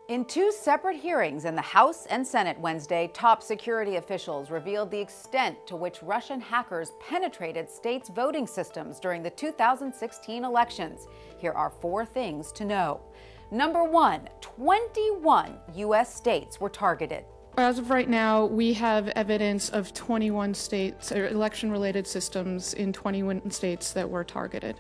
In two separate hearings in the House and Senate Wednesday, top security officials revealed the extent to which Russian hackers penetrated states' voting systems during the 2016 elections. Here are 4 things to know. Number 1, 21 U.S. states were targeted. As of right now, we have evidence of 21 states, or election-related systems in 21 states that were targeted.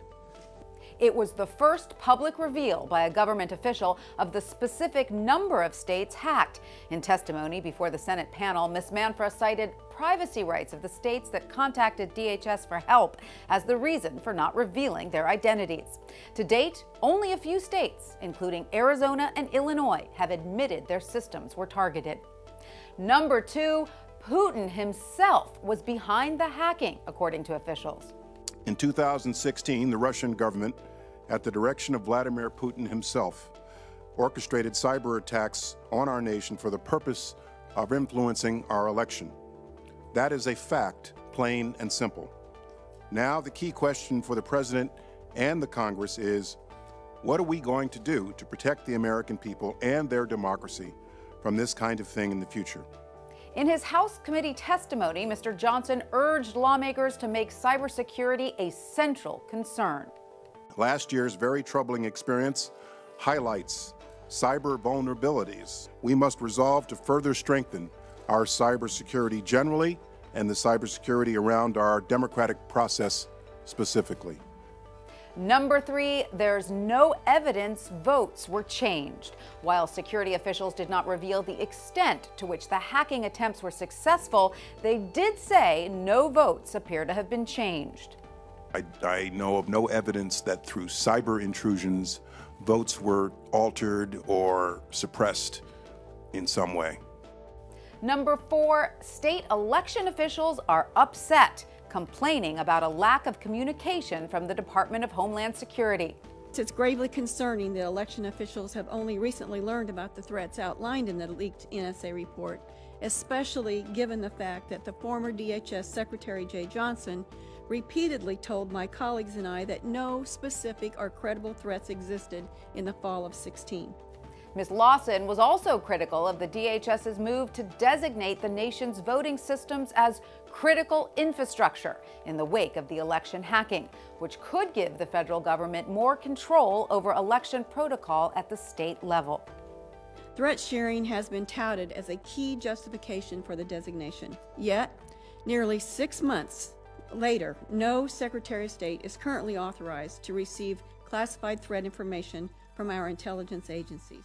It was the first public reveal by a government official of the specific number of states hacked. In testimony before the Senate panel, Ms. Manfra cited privacy rights of the states that contacted DHS for help as the reason for not revealing their identities. To date, only a few states, including Arizona and Illinois, have admitted their systems were targeted. Number 2, Putin himself was behind the hacking, according to officials. In 2016, the Russian government, at the direction of Vladimir Putin himself, orchestrated cyber attacks on our nation for the purpose of influencing our election. That is a fact, plain and simple. Now, the key question for the President and the Congress is, what are we going to do to protect the American people and their democracy from this kind of thing in the future? In his House committee testimony, Mr. Johnson urged lawmakers to make cybersecurity a central concern. Last year's very troubling experience highlights cyber vulnerabilities. We must resolve to further strengthen our cybersecurity generally and the cybersecurity around our democratic process specifically. Number 3, there's no evidence votes were changed. While security officials did not reveal the extent to which the hacking attempts were successful, they did say no votes appear to have been changed. I know of no evidence that through cyber intrusions, votes were altered or suppressed in some way. Number 4, state election officials are upset, complaining about a lack of communication from the Department of Homeland Security. It's gravely concerning that election officials have only recently learned about the threats outlined in the leaked NSA report, especially given the fact that the former DHS Secretary Jay Johnson repeatedly told my colleagues and I that no specific or credible threats existed in the fall of 2016. Ms. Lawson was also critical of the DHS's move to designate the nation's voting systems as critical infrastructure in the wake of the election hacking, which could give the federal government more control over election protocol at the state level. Threat sharing has been touted as a key justification for the designation. Yet, nearly 6 months later, no Secretary of State is currently authorized to receive classified threat information from our intelligence agencies.